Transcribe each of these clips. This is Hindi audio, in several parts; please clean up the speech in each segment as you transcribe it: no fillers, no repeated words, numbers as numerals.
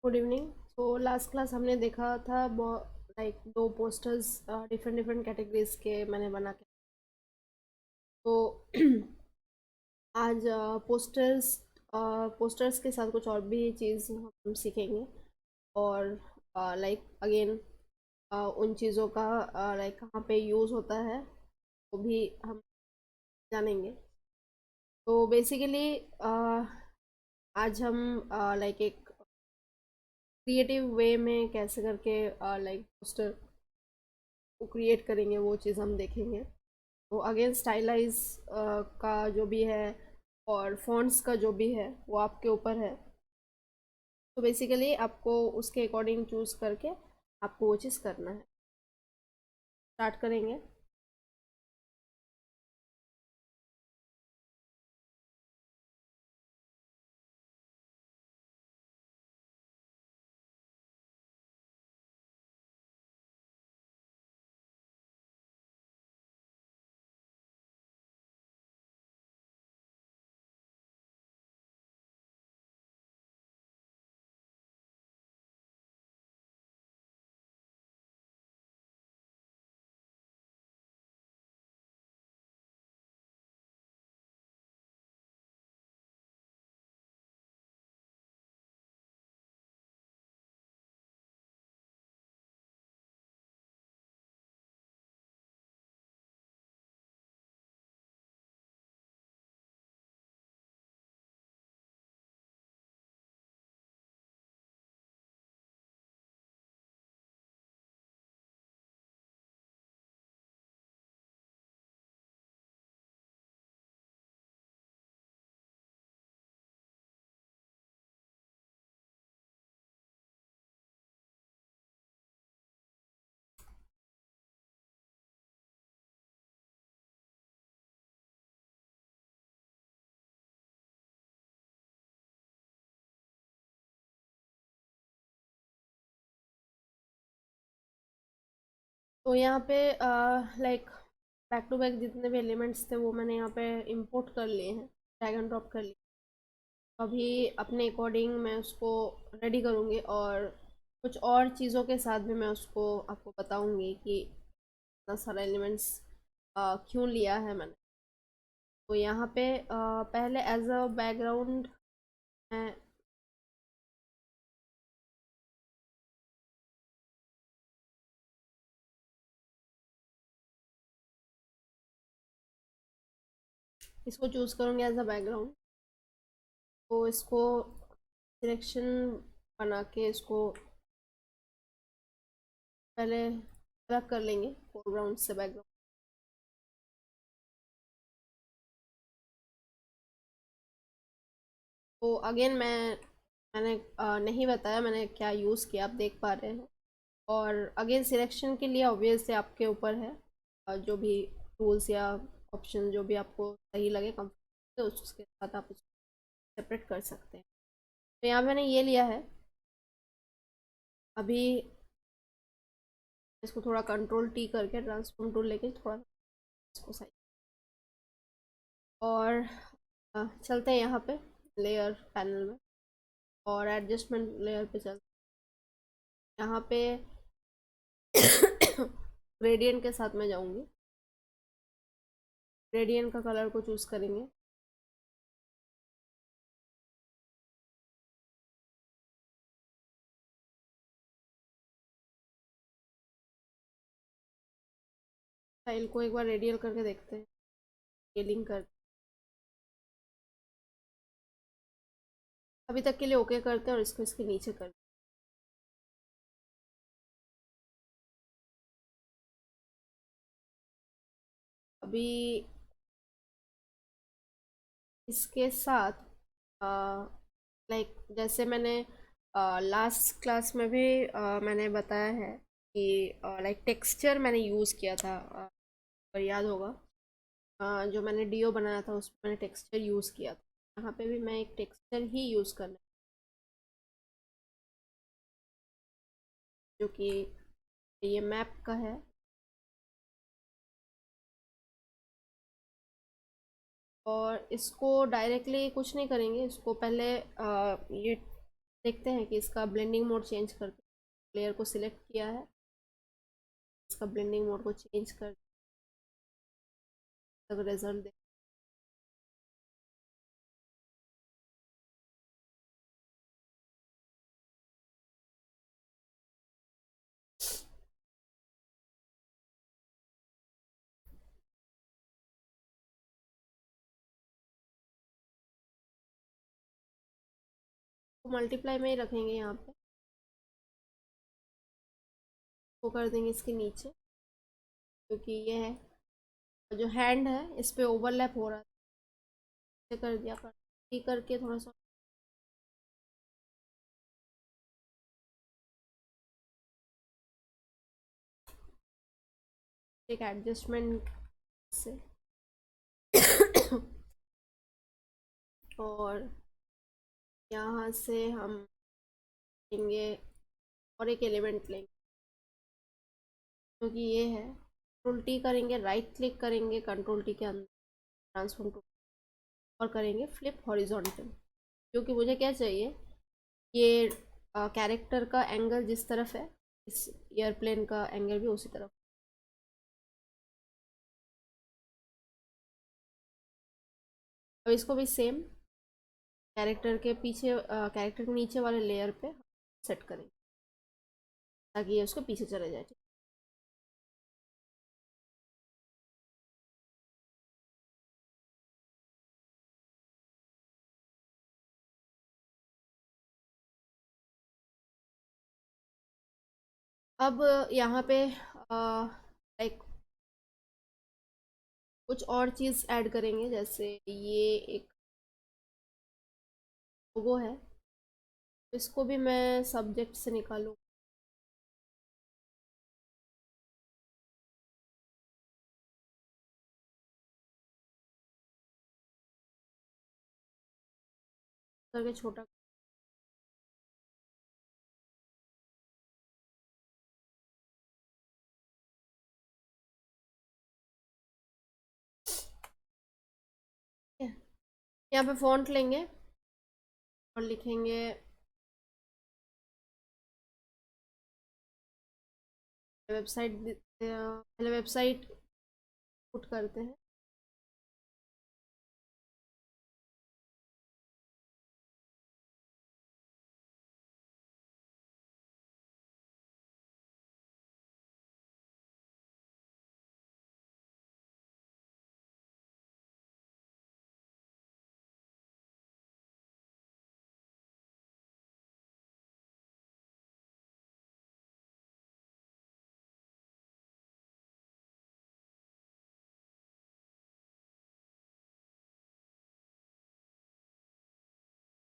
Good evening. तो लास्ट क्लास हमने देखा था लाइक दो पोस्टर्स डिफरेंट डिफरेंट कैटेगरीज के मैंने बना के। तो आज पोस्टर्स के साथ कुछ और भी चीज़ हम सीखेंगे। और लाइक अगेन उन चीज़ों का लाइक कहाँ पे यूज़ होता है वो भी हम जानेंगे। तो बेसिकली आज हम लाइक एक क्रिएटिव वे में कैसे करके लाइक पोस्टर को क्रिएट करेंगे वो चीज़ हम देखेंगे। तो अगेन स्टाइलाइज का जो भी है और फॉन्ट्स का जो भी है वो आपके ऊपर है। तो बेसिकली आपको उसके अकॉर्डिंग चूज़ करके आपको वो चीज़ करना है। स्टार्ट करेंगे। तो यहाँ पे लाइक बैक टू बैक जितने भी एलिमेंट्स थे वो मैंने यहाँ पे इंपोर्ट कर लिए हैं, ड्रैग एंड ड्रॉप कर लिए। अभी अपने अकॉर्डिंग मैं उसको रेडी करूँगी और कुछ और चीज़ों के साथ भी मैं उसको आपको बताऊँगी कि इतना सारा एलिमेंट्स क्यों लिया है मैंने। तो यहाँ पे पहले एज अ बैकग्राउंड मैं इसको चूज़ करूँगी एज अ बैकग्राउंड। तो इसको सिलेक्शन बना के इसको पहले अलग कर लेंगे फोरग्राउंड से बैकग्राउंड। तो अगेन मैंने नहीं बताया मैंने क्या यूज़ किया, आप देख पा रहे हैं। और अगेन सिलेक्शन के लिए ऑब्वियसली आपके ऊपर है, जो भी टूल्स या ऑप्शन जो भी आपको सही लगे कंफर्टेबल उसके साथ आप उसको सेपरेट कर सकते हैं। तो यहाँ मैंने ये लिया है। अभी इसको थोड़ा कंट्रोल टी करके ट्रांसफॉर्म टूल लेके थोड़ा इसको सही और चलते हैं यहाँ पे लेयर पैनल में और एडजस्टमेंट लेयर पे चलते हैं। यहाँ पे ग्रेडियंट के साथ मैं जाऊँगी। ग्रेडियंट का कलर को चूज़ करेंगे। स्टाइल को एक बार रेडियल करके देखते हैं, स्केलिंग कर। अभी तक के लिए ओके करते हैं और इसको इसके नीचे कर। अभी इसके साथ लाइक जैसे मैंने लास्ट क्लास में भी मैंने बताया है कि लाइक टेक्सचर मैंने यूज़ किया था, पर याद होगा जो मैंने डीओ बनाया था उसमें मैंने टेक्सचर यूज़ किया था। यहाँ पे भी मैं एक टेक्सचर ही यूज़ करना जो कि ये मैप का है। और इसको डायरेक्टली कुछ नहीं करेंगे, इसको पहले ये देखते हैं कि इसका ब्लेंडिंग मोड चेंज करके लेयर को सिलेक्ट किया है, इसका ब्लेंडिंग मोड को चेंज कर तक रिजल्ट दे। तो मल्टीप्लाई में ही रखेंगे यहाँ पे, वो कर देंगे इसके नीचे, क्योंकि ये है जो हैंड है इस पे ओवरलैप हो रहा है, कर दिया करके थोड़ा सा एक एडजस्टमेंट से और यहाँ से हम लेंगे और एक एलिमेंट लेंगे, क्योंकि ये है कंट्रोल टी करेंगे, राइट क्लिक करेंगे कंट्रोल टी के अंदर ट्रांसफॉर्म टू, और करेंगे फ्लिप हॉरिजॉन्टल, क्योंकि मुझे क्या चाहिए, ये कैरेक्टर का एंगल जिस तरफ है इस एयरप्लेन का एंगल भी उसी तरफ। अब इसको भी सेम कैरेक्टर के पीछे कैरेक्टर के नीचे वाले लेयर पे सेट करेंगे ताकि ये उसको पीछे चले जाए। अब यहाँ पे लाइक कुछ और चीज़ ऐड करेंगे, जैसे ये एक लोगो है, इसको भी मैं सब्जेक्ट से निकालूँ, करके छोटा। यहाँ पे फॉन्ट लेंगे और लिखेंगे वेबसाइट, पहले वेबसाइट पुट करते हैं,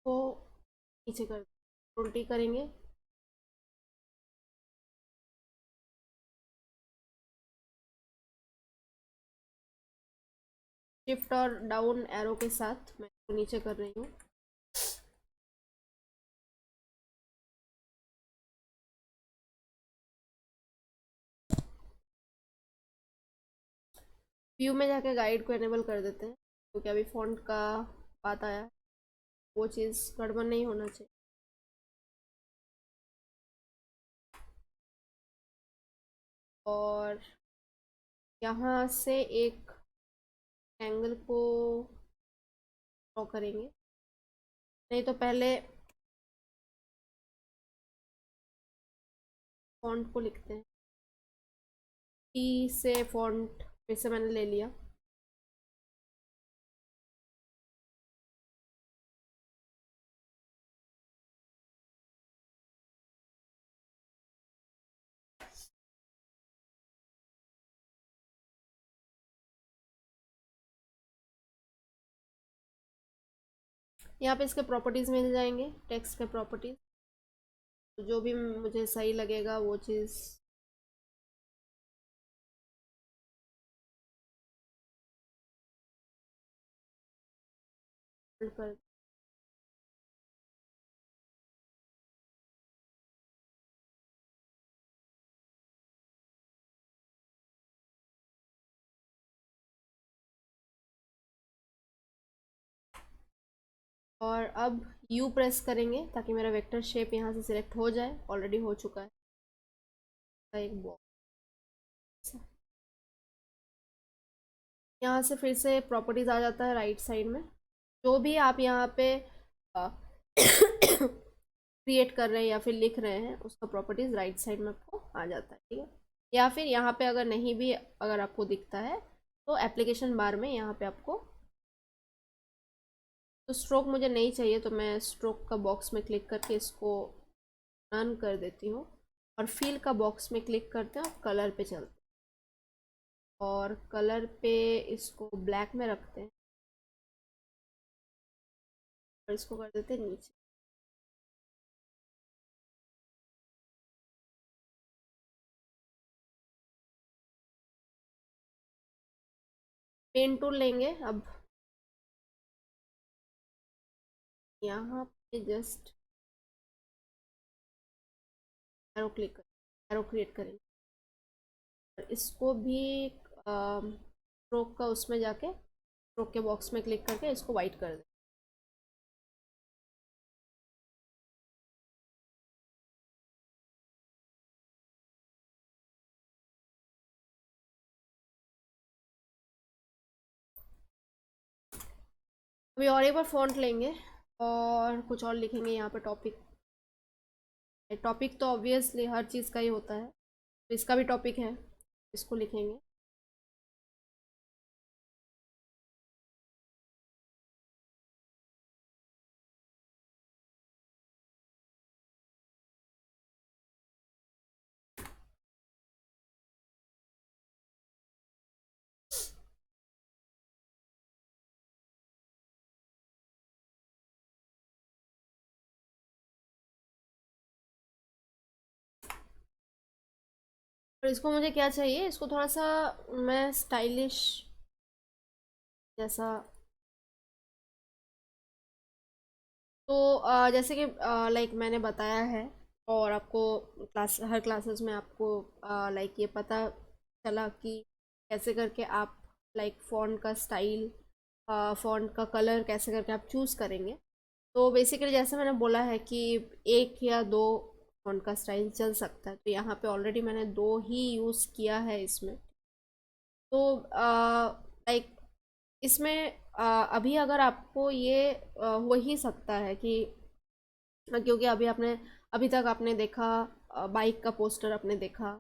वो नीचे कर कंट्रोल टी करेंगे, शिफ्ट और डाउन एरो के साथ मैं इसको नीचे कर रही हूँ। व्यू में जाके गाइड को एनेबल कर देते हैं, क्योंकि अभी फॉन्ट का बात आया, वो चीज़ गड़बड़ नहीं होना चाहिए। और यहाँ से एक एंगल को ड्रॉ करेंगे, नहीं तो पहले फॉन्ट को लिखते हैं, टी से फॉन्ट फिर से मैंने ले लिया, यहाँ पे इसके प्रॉपर्टीज़ मिल जाएंगे, टेक्स्ट के प्रॉपर्टीज़, जो भी मुझे सही लगेगा वो चीज़ कर। और अब यू प्रेस करेंगे ताकि मेरा वेक्टर शेप यहाँ से सिलेक्ट हो जाए, ऑलरेडी हो चुका है एक बॉक्स। यहाँ से फिर से प्रॉपर्टीज आ जाता है राइट साइड में, जो भी आप यहाँ पे क्रिएट कर रहे हैं या फिर लिख रहे हैं उसका प्रॉपर्टीज राइट साइड में आपको आ जाता है, ठीक है। या फिर यहाँ पे अगर नहीं भी अगर आपको दिखता है तो एप्लीकेशन बार में यहाँ पे आपको, तो स्ट्रोक मुझे नहीं चाहिए तो मैं स्ट्रोक का बॉक्स में क्लिक करके इसको रन कर देती हूँ, और फिल का बॉक्स में क्लिक करते हैं और कलर पे चलते हैं, और कलर पे इसको ब्लैक में रखते हैं और इसको कर देते हैं नीचे। पेन टूल लेंगे अब, यहाँ पे जस्ट एरो क्लिक कर एरो क्रिएट करेंगे, और इसको भी स्ट्रोक का उसमें जाके स्ट्रोक के बॉक्स में क्लिक करके इसको वाइट कर दें। अभी और एक बार फॉन्ट लेंगे और कुछ और लिखेंगे यहाँ पे। टॉपिक, टॉपिक तो ऑब्वियसली हर चीज़ का ही होता है, तो इसका भी टॉपिक है, इसको लिखेंगे। और इसको मुझे क्या चाहिए, इसको थोड़ा सा मैं स्टाइलिश जैसा, तो जैसे कि लाइक मैंने बताया है और आपको हर क्लासेस में आपको लाइक ये पता चला कि कैसे करके आप लाइक फ़ॉन्ट का स्टाइल, फ़ॉन्ट का कलर कैसे करके आप चूज़ करेंगे। तो बेसिकली जैसे मैंने बोला है कि एक या दो फ़ॉन्ट का स्टाइल चल सकता है, तो यहाँ पे ऑलरेडी मैंने दो ही यूज़ किया है इसमें। तो लाइक इसमें अभी अगर आपको ये हो ही सकता है कि, क्योंकि अभी तक आपने देखा बाइक का पोस्टर आपने देखा,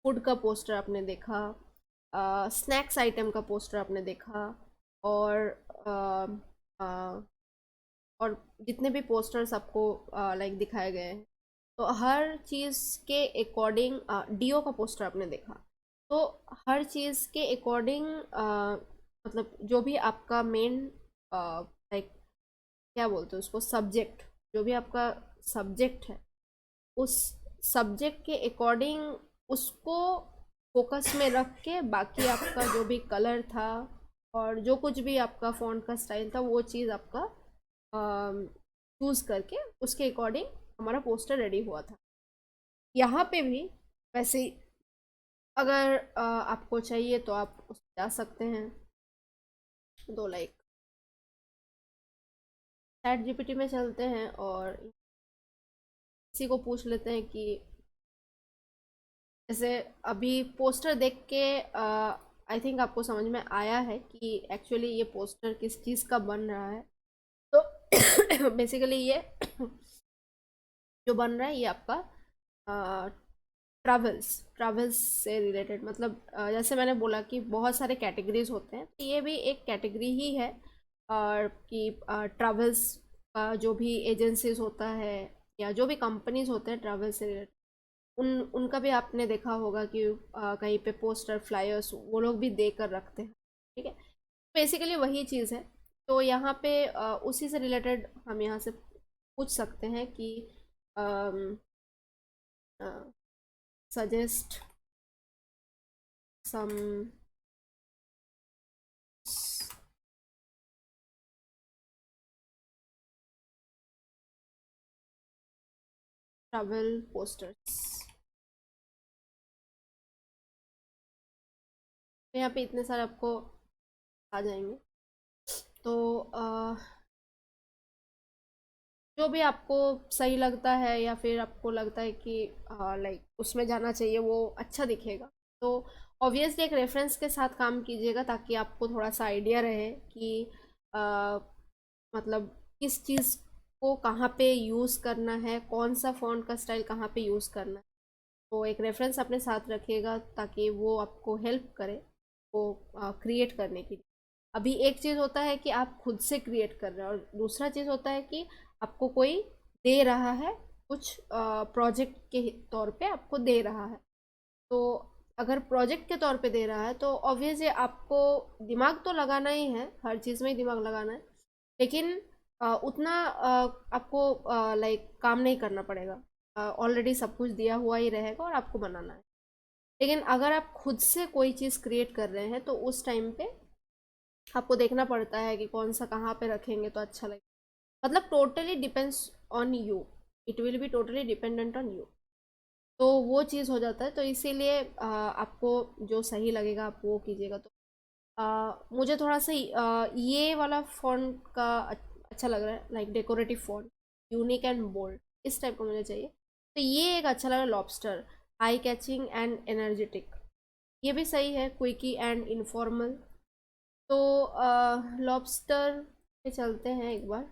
फूड का पोस्टर आपने देखा, स्नैक्स आइटम का पोस्टर आपने देखा, और अ, अ, और जितने भी पोस्टर्स आपको लाइक दिखाए गए हैं, तो हर चीज़ के अकॉर्डिंग डीओ का पोस्टर आपने देखा, तो हर चीज़ के अकॉर्डिंग मतलब जो भी आपका मेन लाइक क्या बोलते हैं उसको, सब्जेक्ट, जो भी आपका सब्जेक्ट है उस सब्जेक्ट के अकॉर्डिंग उसको फोकस में रख के बाकी आपका जो भी कलर था और जो कुछ भी आपका फ़ॉन्ट का स्टाइल था वो चीज़ आपका चूज़ करके उसके अकॉर्डिंग हमारा पोस्टर रेडी हुआ था। यहाँ पे भी वैसे ही अगर आपको चाहिए तो आप उस जा सकते हैं, तो लाइक चैट जीपीटी में चलते हैं और किसी को पूछ लेते हैं कि जैसे अभी पोस्टर देख के आई थिंक आपको समझ में आया है कि एक्चुअली ये पोस्टर किस चीज़ का बन रहा है। तो बेसिकली ये जो बन रहा है ये आपका ट्रैवल्स ट्रैवल्स से रिलेटेड, मतलब जैसे मैंने बोला कि बहुत सारे कैटेगरीज होते हैं, तो ये भी एक कैटेगरी ही है, और कि ट्रैवल्स का जो भी एजेंसीज होता है या जो भी कंपनीज होते हैं ट्रैवल से रिलेटेड, उनका भी आपने देखा होगा कि कहीं पे पोस्टर फ्लायर्स वो लोग भी दे कर रखते हैं, ठीक है। बेसिकली वही चीज़ है। तो यहाँ पे उसी से रिलेटेड हम यहाँ से पूछ सकते हैं कि सजेस्ट सम ट्रैवल पोस्टर्स। तो यहाँ पे इतने सारे आपको आ जाएंगे। तो जो भी आपको सही लगता है या फिर आपको लगता है कि लाइक उसमें जाना चाहिए, वो अच्छा दिखेगा, तो ऑब्वियसली एक रेफरेंस के साथ काम कीजिएगा, ताकि आपको थोड़ा सा आइडिया रहे कि अ, मतलब किस चीज़ को कहाँ पे यूज़ करना है, कौन सा फ़ॉन्ट का स्टाइल कहाँ पे यूज़ करना है। तो एक रेफरेंस अपने साथ रखिएगा, ताकि वो आपको हेल्प करे वो क्रिएट करने के लिए। अभी एक चीज़ होता है कि आप खुद से क्रिएट कर रहे हैं, और दूसरा चीज़ होता है कि आपको कोई दे रहा है, कुछ प्रोजेक्ट के तौर पे आपको दे रहा है। तो अगर प्रोजेक्ट के तौर पे दे रहा है, तो ऑब्वियसली आपको दिमाग तो लगाना ही है, हर चीज़ में ही दिमाग लगाना है, लेकिन उतना आपको लाइक काम नहीं करना पड़ेगा। ऑलरेडी सब कुछ दिया हुआ ही रहेगा और आपको बनाना है। लेकिन अगर आप खुद से कोई चीज़ क्रिएट कर रहे हैं, तो उस टाइम पे आपको देखना पड़ता है कि कौन सा कहाँ पे रखेंगे तो अच्छा लगेगा। मतलब totally depends on you, it will be totally dependent on you. तो वो चीज़ हो जाता है, तो इसीलिए आपको जो सही लगेगा आप वो कीजिएगा। तो मुझे थोड़ा सा ये वाला फॉन्ट का अच्छा लग रहा है, like decorative font, unique and bold, इस टाइप का मुझे चाहिए। तो ये एक अच्छा लग रहा है, lobster, eye catching and energetic, ये भी सही है, क्विकी एंड इनफॉर्मल। तो लॉबस्टर पे चलते हैं एक बार।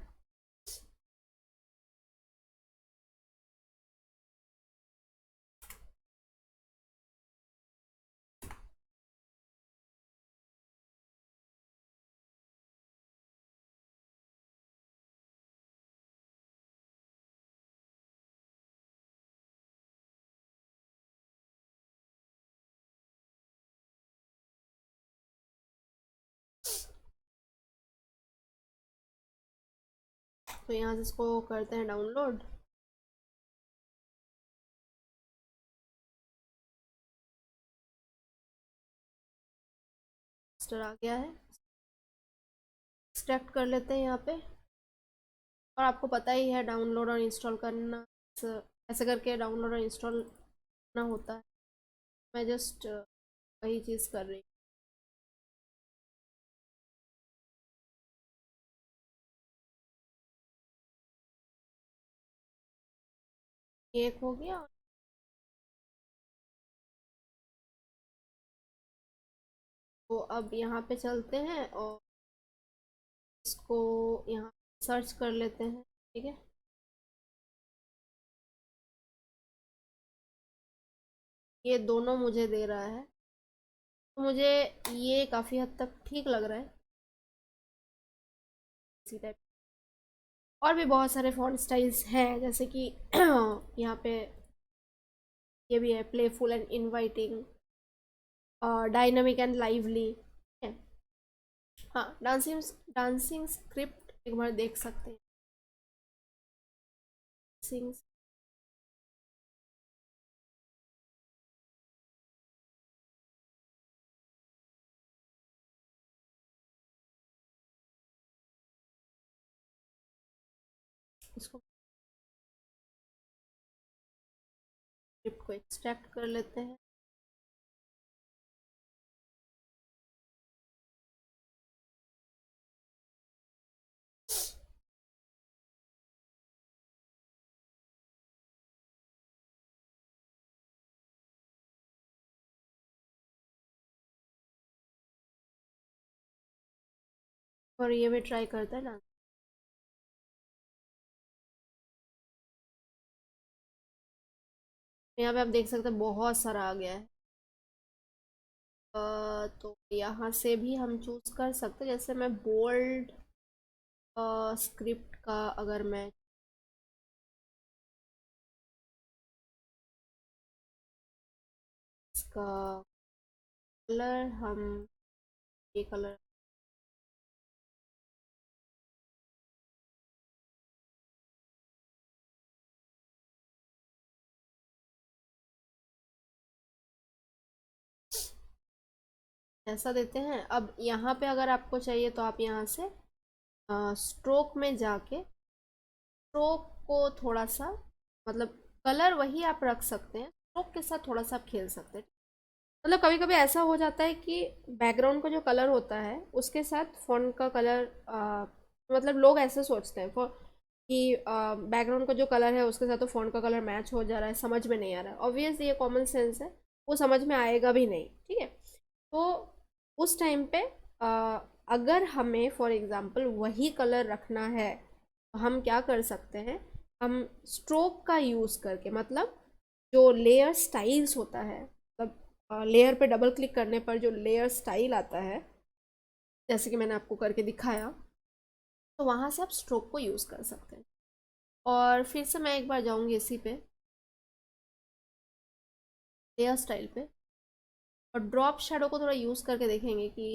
तो यहाँ से इसको करते हैं डाउनलोड। लॉबस्टर आ गया है, एक्सट्रैक्ट कर लेते हैं यहाँ पे। और आपको पता ही है डाउनलोड और इंस्टॉल करना, ऐसे करके डाउनलोड और इंस्टॉल करना होता है। मैं जस्ट वही चीज़ कर रही हूँ। एक हो गया। तो अब यहाँ पे चलते हैं और इसको यहाँ सर्च कर लेते हैं, ठीक है। ये दोनों मुझे दे रहा है, तो मुझे ये काफ़ी हद तक ठीक लग रहा है, इसी टाइप। और भी बहुत सारे फॉन्ट स्टाइल्स हैं, जैसे कि यहाँ पे ये भी है, playful and inviting, dynamic and lively है। हाँ, डांसिंग डांसिंग स्क्रिप्ट एक बार देख सकते हैं। डांसिंग, इसको स्क्रिप्ट को एक्सट्रैक्ट कर लेते हैं। और ये भी ट्राई करते हैं ना। यहाँ पे आप देख सकते हैं बहुत सारा आ गया है। तो यहाँ से भी हम चूज कर सकते हैं, जैसे मैं बोल्ड स्क्रिप्ट का अगर मैं इसका कलर, हम ये कलर, ऐसा देते हैं। अब यहाँ पे अगर आपको चाहिए तो आप यहाँ से स्ट्रोक में जाके स्ट्रोक को थोड़ा सा, मतलब कलर वही आप रख सकते हैं, स्ट्रोक के साथ थोड़ा सा आप खेल सकते हैं। मतलब कभी कभी ऐसा हो जाता है कि बैकग्राउंड का जो कलर होता है उसके साथ फ़ॉन्ट का कलर, मतलब लोग ऐसे सोचते हैं, कि बैकग्राउंड का जो कलर है उसके साथ तो फ़ॉन्ट का कलर मैच हो जा रहा है, समझ में नहीं आ रहा है। ऑब्वियसली ये कॉमन सेंस है, वो समझ में आएगा भी नहीं, ठीक है। तो उस टाइम पे अगर हमें फॉर एग्ज़ाम्पल वही कलर रखना है तो हम क्या कर सकते हैं, हम स्ट्रोक का यूज़ करके, मतलब जो लेयर स्टाइल्स होता है, मतलब लेयर पे डबल क्लिक करने पर जो लेयर स्टाइल आता है, जैसे कि मैंने आपको करके दिखाया, तो वहाँ से आप स्ट्रोक को यूज़ कर सकते हैं। और फिर से मैं एक बार जाऊँगी इसी पे, लेयर स्टाइल पे, और ड्रॉप शेडो को थोड़ा यूज़ करके देखेंगे कि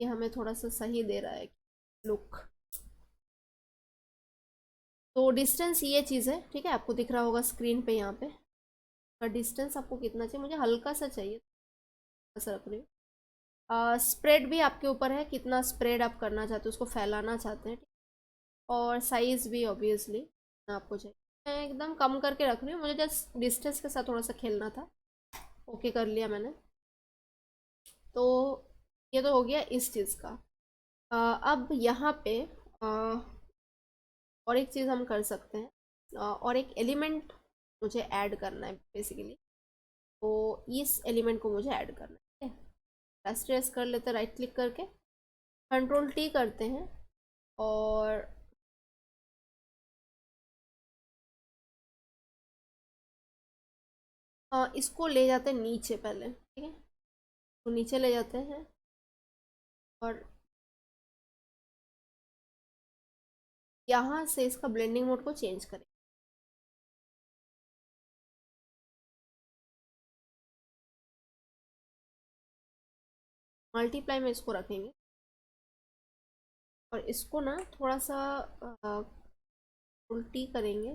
ये हमें थोड़ा सा सही दे रहा है लुक। तो डिस्टेंस ये चीज़ है, ठीक है, आपको दिख रहा होगा स्क्रीन पे यहाँ पे। और डिस्टेंस आपको कितना चाहिए, मुझे हल्का सा चाहिए, ऐसा रख रही हूँ। स्प्रेड भी आपके ऊपर है, कितना स्प्रेड आप करना चाहते हो, उसको फैलाना चाहते हैं, ठीक? और साइज़ भी ऑब्वियसली आपको चाहिए। मैं एकदम कम करके रख रही हूँ, मुझे जस्ट डिस्टेंस के साथ थोड़ा सा खेलना था। ओके कर लिया मैंने। तो ये तो हो गया इस चीज़ का। अब यहाँ पे और एक चीज़ हम कर सकते हैं, और एक एलिमेंट मुझे ऐड करना है बेसिकली। तो इस एलिमेंट को मुझे ऐड करना है, ठीक है। ट्रेस कर लेते हैं राइट क्लिक करके, कंट्रोल टी करते हैं, और इसको ले जाते हैं नीचे पहले, ठीक है। तो नीचे ले जाते हैं और यहाँ से इसका ब्लेंडिंग मोड को चेंज करें। मल्टीप्लाई में इसको रखेंगे और इसको ना थोड़ा सा उल्टी करेंगे,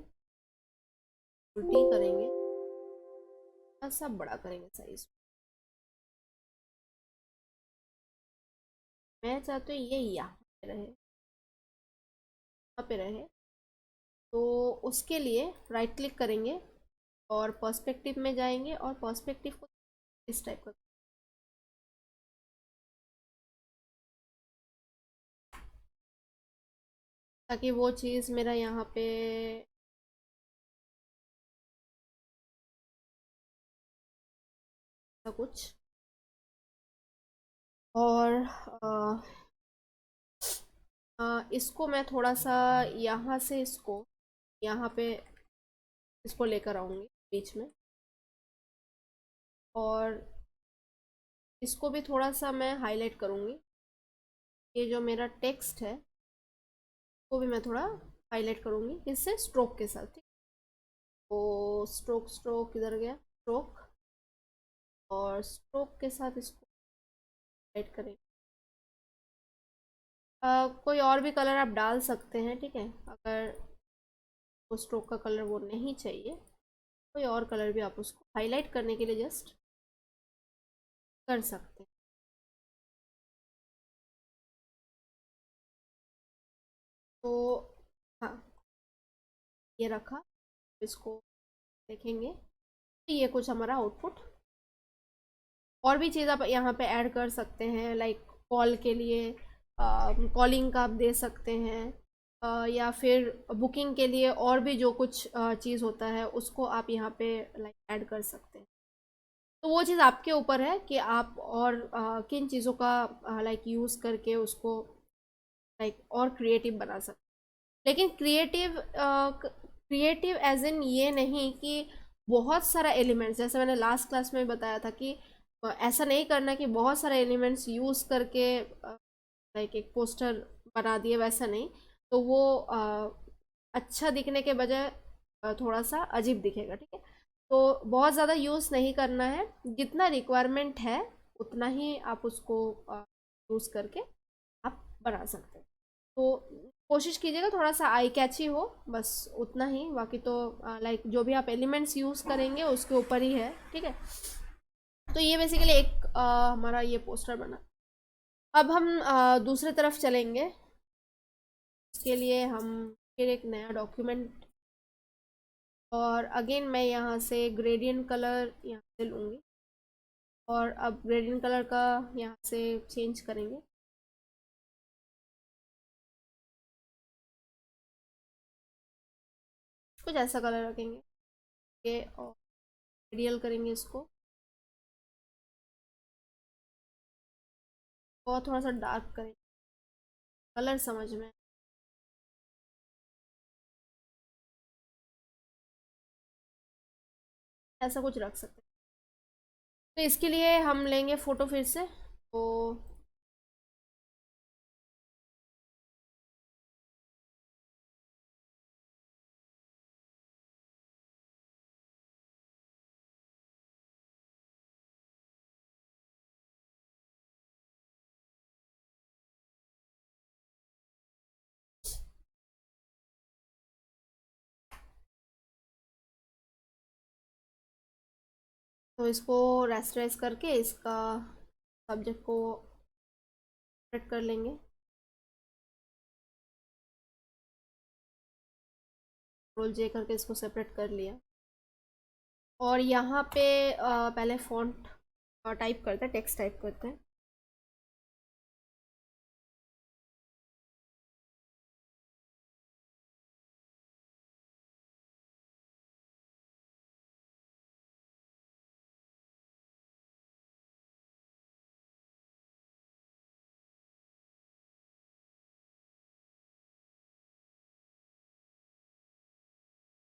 उल्टी करेंगे, थोड़ा सा बड़ा करेंगे साइज। मैं चाहती हूँ ये यहाँ पे रहे, यहाँ पे रहे। तो उसके लिए राइट क्लिक करेंगे और पर्सपेक्टिव में जाएंगे और पर्सपेक्टिव को इस टाइप का, ताकि वो चीज़ मेरा यहाँ पे कुछ। और इसको मैं थोड़ा सा यहाँ से इसको यहाँ पे इसको लेकर आऊँगी बीच में, और इसको भी थोड़ा सा मैं हाईलाइट करूँगी। ये जो मेरा टेक्स्ट है वो भी मैं थोड़ा हाईलाइट करूँगी, इससे स्ट्रोक के साथ, ठीक। तो स्ट्रोक, स्ट्रोक किधर गया, स्ट्रोक, और स्ट्रोक के साथ इसको हाईलाइट करें। कोई और भी कलर आप डाल सकते हैं, ठीक है। अगर वो स्ट्रोक का कलर वो नहीं चाहिए, कोई और कलर भी आप उसको हाईलाइट करने के लिए जस्ट कर सकते हैं। तो हाँ, ये रखा, इसको देखेंगे तो ये कुछ हमारा आउटपुट। और भी चीज़ आप यहाँ पे ऐड कर सकते हैं, लाइक कॉल के लिए कॉलिंग का आप दे सकते हैं, या फिर बुकिंग के लिए और भी जो कुछ चीज़ होता है उसको आप यहाँ पे लाइक ऐड कर सकते हैं। तो वो चीज़ आपके ऊपर है कि आप और किन चीज़ों का लाइक यूज़ करके उसको लाइक और क्रिएटिव बना सकते। लेकिन क्रिएटिव, क्रिएटिव एज इन ये नहीं कि बहुत सारा एलिमेंट्स, जैसे मैंने लास्ट क्लास में बताया था कि ऐसा नहीं करना कि बहुत सारे एलिमेंट्स यूज़ करके लाइक एक पोस्टर बना दिए, वैसा नहीं। तो वो अच्छा दिखने के बजाय थोड़ा सा अजीब दिखेगा, ठीक है। तो बहुत ज़्यादा यूज़ नहीं करना है, जितना रिक्वायरमेंट है उतना ही आप उसको यूज़ करके आप बना सकते हैं। तो कोशिश कीजिएगा थोड़ा सा आई कैची हो, बस उतना ही। बाकी तो लाइक जो भी आप एलिमेंट्स यूज़ करेंगे उसके ऊपर ही है, ठीक है। तो ये बेसिकली एक हमारा ये पोस्टर बना। अब हम दूसरे तरफ चलेंगे। इसके लिए हम फिर एक नया डॉक्यूमेंट, और अगेन मैं यहाँ से ग्रेडियंट कलर यहाँ से लूँगी, और अब ग्रेडियंट कलर का यहाँ से चेंज करेंगे। कुछ ऐसा कलर रखेंगे ये, और रेडियल करेंगे इसको, और थोड़ा सा डार्क करेंगे, कलर समझ में। ऐसा कुछ रख सकते हैं। तो इसके लिए हम लेंगे फ़ोटो फिर से, तो इसको रेस्टराइज करके इसका सब्जेक्ट को सेट कर लेंगे। कंट्रोल जे करके इसको सेपरेट कर लिया। और यहाँ पे पहले फ़ॉन्ट टाइप करते हैं, टेक्स्ट टाइप करते हैं।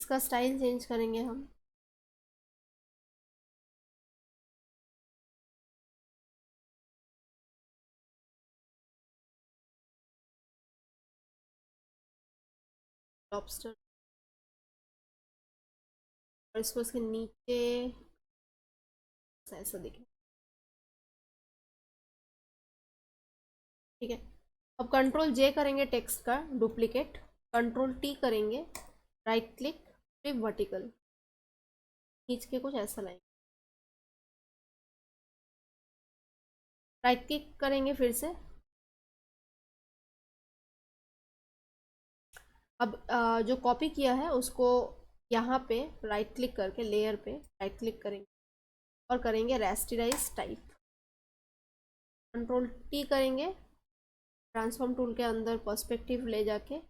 इसका स्टाइल चेंज करेंगे हम। लॉबस्टर, और इसको इसके नीचे ऐसा दिखे। ठीक है। अब कंट्रोल जे करेंगे टेक्स्ट का डुप्लीकेट, कंट्रोल टी करेंगे, राइट क्लिक, फ्लिप वर्टिकल, खींच के कुछ ऐसा लाएंगे। राइट क्लिक करेंगे फिर से। अब जो कॉपी किया है उसको यहाँ पे राइट क्लिक करके लेयर पे राइट क्लिक करेंगे और करेंगे रेस्टराइज टाइप। कंट्रोल टी करेंगे, ट्रांसफॉर्म टूल के अंदर पर्सपेक्टिव ले जाके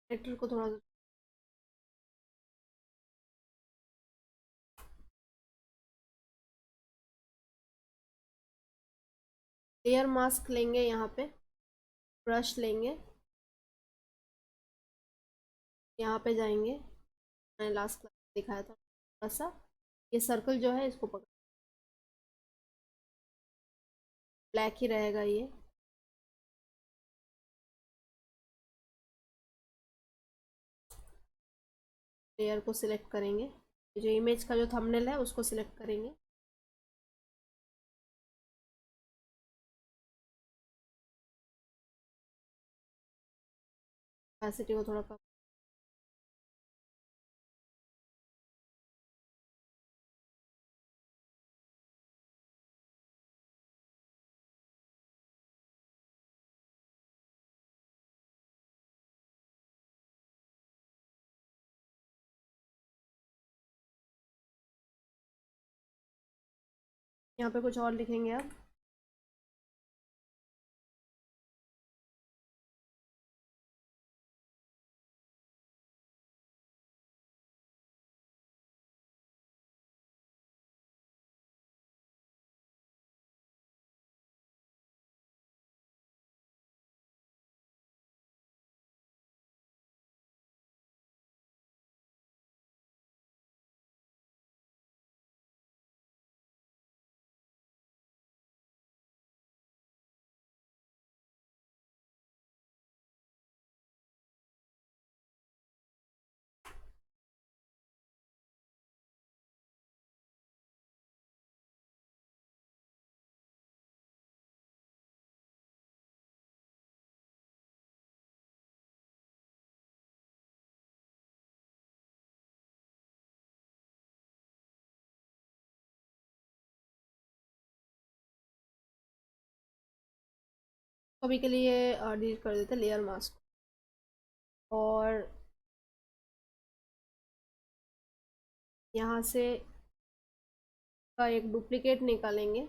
कैरेक्टर को थोड़ा लेयर मास्क लेंगे, यहाँ पे ब्रश लेंगे, यहाँ पे जाएंगे, मैंने लास्ट क्लास दिखाया था थोड़ा सा, ये सर्कल जो है इसको पकड़, ब्लैक ही रहेगा ये। लेयर को सिलेक्ट करेंगे, जो इमेज का जो थंबनेल है उसको सिलेक्ट करेंगे, कैपेसिटी को थोड़ा कम। यहाँ पे कुछ और लिखेंगे अब। अभी के लिए डिलीट कर देते लेयर मास्क। और यहाँ से का एक डुप्लीकेट निकालेंगे।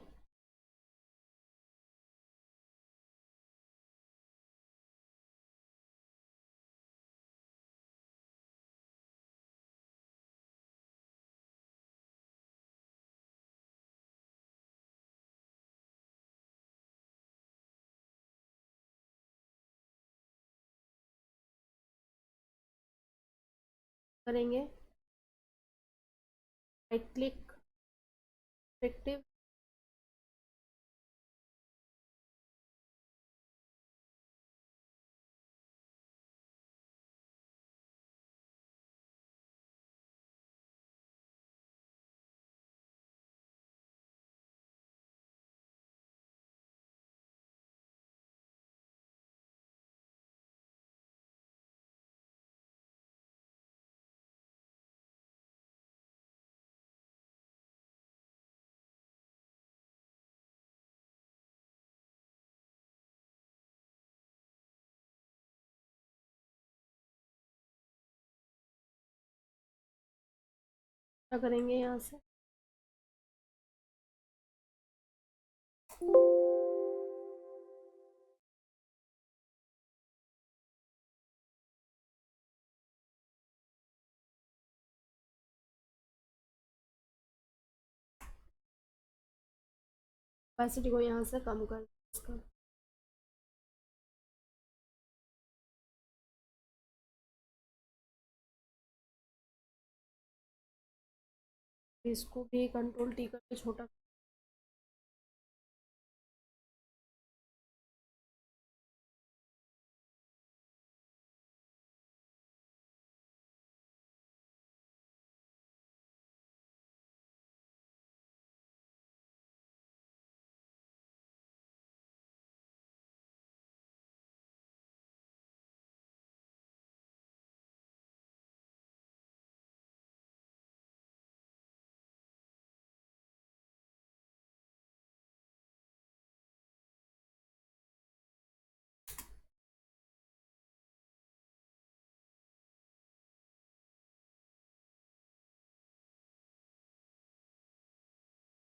करेंगे राइट क्लिक ऑब्जेक्टिव, क्या करेंगे यहाँ से कैपेसिटी को यहाँ से कम कर इसका। इसको भी कंट्रोल टी करके छोटा।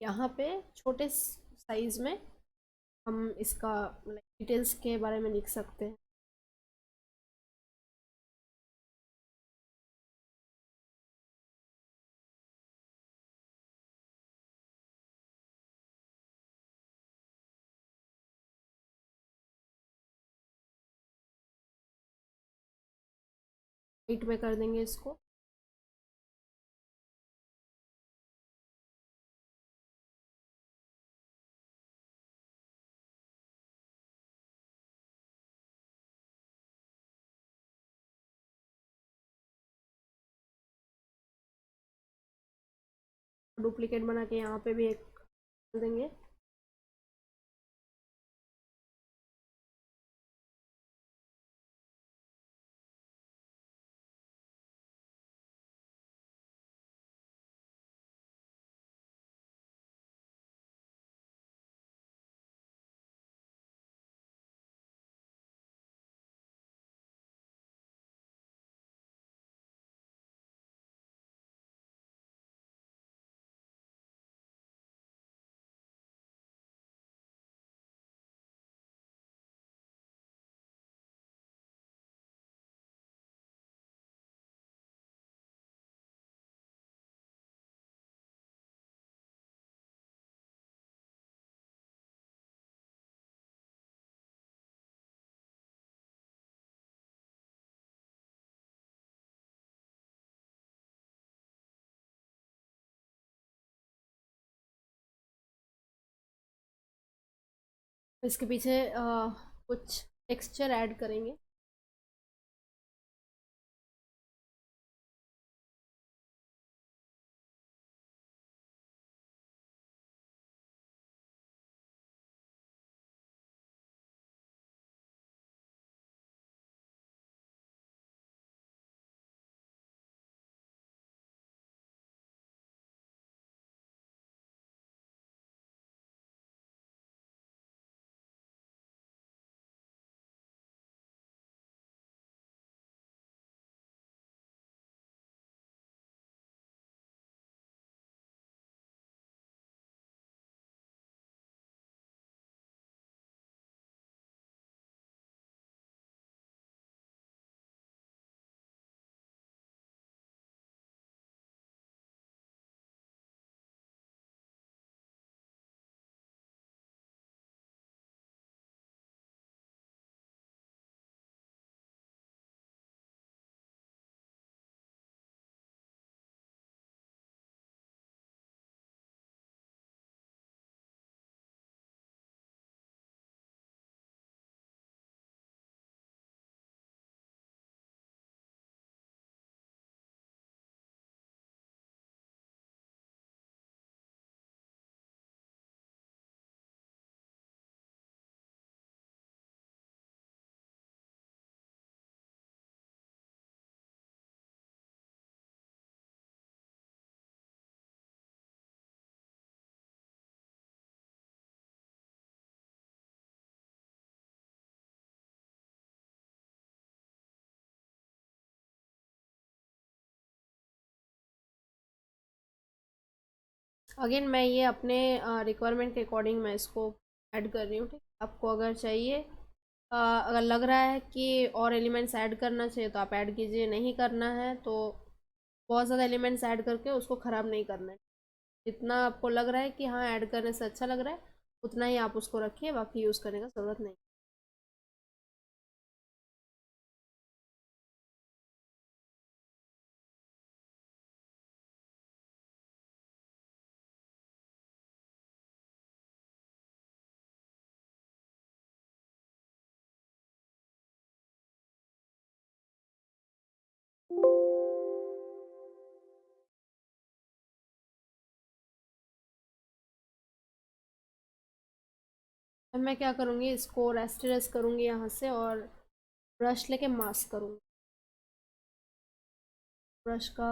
यहाँ पे छोटे साइज में हम इसका डिटेल्स के बारे में लिख सकते हैं। हाइट में कर देंगे इसको। डुप्लीकेट बना के यहाँ पे भी एक कर देंगे। इसके पीछे कुछ टेक्सचर ऐड करेंगे। अगेन मैं ये अपने रिक्वायरमेंट के अकॉर्डिंग मैं इसको ऐड कर रही हूँ, ठीक। आपको अगर चाहिए, अगर लग रहा है कि और एलिमेंट्स ऐड करना चाहिए तो आप ऐड कीजिए, नहीं करना है तो बहुत ज़्यादा एलिमेंट्स ऐड करके उसको ख़राब नहीं करना है। जितना आपको लग रहा है कि हाँ ऐड करने से अच्छा लग रहा है, उतना ही आप उसको रखिए, बाकी यूज़ करने का ज़रूरत नहीं। अब मैं क्या करूँगी, इसको रेस्टरेस करूँगी यहाँ से, और ब्रश लेके मास्क करूँगी। ब्रश का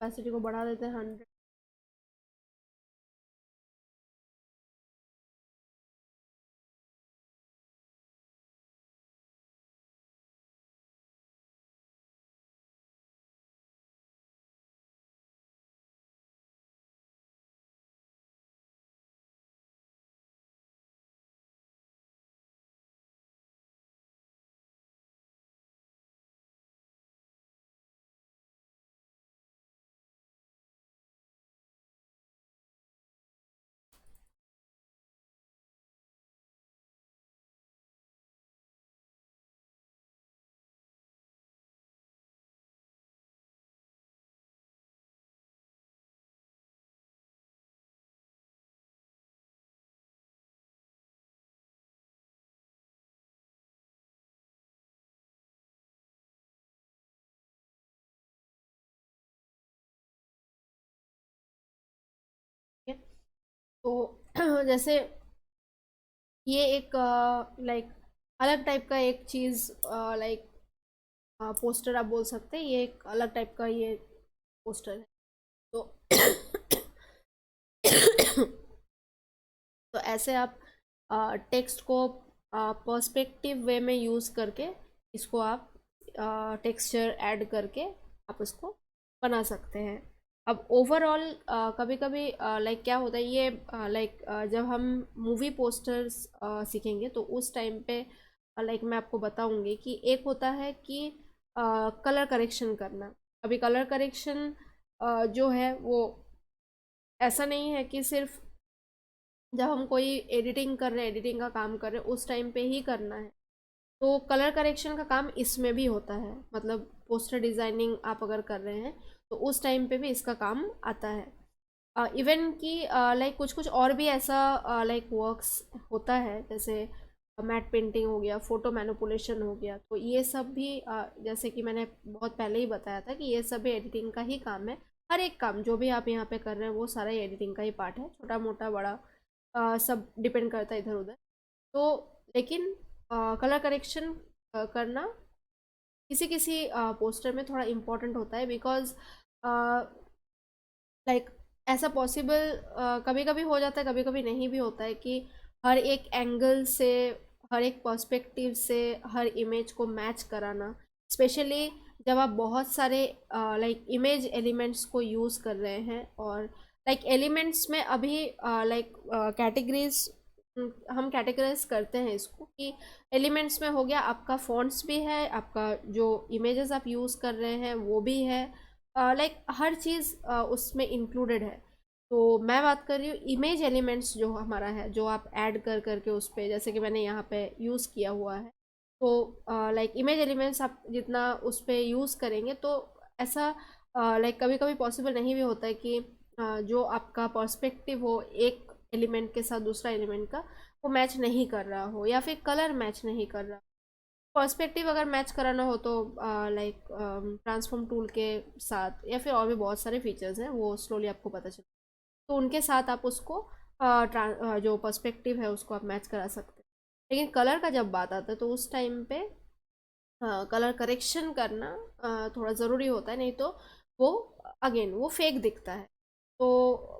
कैपेसिटी को बढ़ा देते हैं 100। ठीक है, तो जैसे ये एक लाइक अलग टाइप का एक चीज़, लाइक पोस्टर आप बोल सकते हैं, ये एक अलग टाइप का ये पोस्टर है। तो तो ऐसे आप टेक्स्ट को पर्सपेक्टिव वे में यूज़ करके इसको आप टेक्सचर ऐड करके आप इसको बना सकते हैं। अब ओवरऑल कभी कभी लाइक क्या होता है, ये लाइक जब हम मूवी पोस्टर्स सीखेंगे तो उस टाइम पे लाइक मैं आपको बताऊंगी कि एक होता है कि कलर करेक्शन करना। अभी कलर करेक्शन जो है वो ऐसा नहीं है कि सिर्फ जब हम कोई एडिटिंग कर रहे हैं, एडिटिंग का काम कर रहे हैं उस टाइम पे ही करना है। तो कलर करेक्शन का काम इसमें भी होता है, मतलब पोस्टर डिज़ाइनिंग आप अगर कर रहे हैं तो उस टाइम पे भी इसका काम आता है। इवन कि लाइक कुछ कुछ और भी ऐसा लाइक वर्क्स होता है, जैसे मैट पेंटिंग हो गया, फ़ोटो मैनिपुलेशन हो गया, तो ये सब भी जैसे कि मैंने बहुत पहले ही बताया था कि ये सब भी एडिटिंग का ही काम है। हर एक काम जो भी आप यहाँ पे कर रहे हैं वो सारा एडिटिंग का ही पार्ट है, छोटा मोटा बड़ा सब डिपेंड करता है इधर उधर। तो लेकिन कलर करेक्शन करना किसी किसी पोस्टर में थोड़ा इम्पोर्टेंट होता है, बिकॉज लाइक ऐसा पॉसिबल कभी कभी हो जाता है, कभी कभी नहीं भी होता है कि हर एक एंगल से, हर एक पर्सपेक्टिव से हर इमेज को मैच कराना, स्पेशली जब आप बहुत सारे लाइक इमेज एलिमेंट्स को यूज़ कर रहे हैं। और लाइक एलिमेंट्स में अभी लाइक कैटेगरीज हम कैटेगराइज करते हैं इसको कि एलिमेंट्स में हो गया आपका फॉन्ट्स भी है, आपका जो इमेजेस आप यूज़ कर रहे हैं वो भी है, लाइक हर चीज़ उसमें इंक्लूडेड है। तो मैं बात कर रही हूँ इमेज एलिमेंट्स जो हमारा है, जो आप ऐड कर करके उस पर, जैसे कि मैंने यहाँ पे यूज़ किया हुआ है। तो लाइक इमेज एलिमेंट्स आप जितना उस पर यूज़ करेंगे तो ऐसा लाइक कभी कभी पॉसिबल नहीं भी होता है कि जो आपका पर्सपेक्टिव हो एक एलिमेंट के साथ दूसरा एलिमेंट का वो मैच नहीं कर रहा हो, या फिर कलर मैच नहीं कर रहा। पर्सपेक्टिव अगर मैच कराना हो तो लाइक ट्रांसफॉर्म टूल के साथ, या फिर और भी बहुत सारे फीचर्स हैं वो स्लोली आपको पता चले, तो उनके साथ आप उसको जो पर्सपेक्टिव है उसको आप मैच करा सकते हैं। लेकिन कलर का जब बात आता है तो उस टाइम पे कलर करेक्शन करना थोड़ा ज़रूरी होता है, नहीं तो वो अगेन वो फेक दिखता है। तो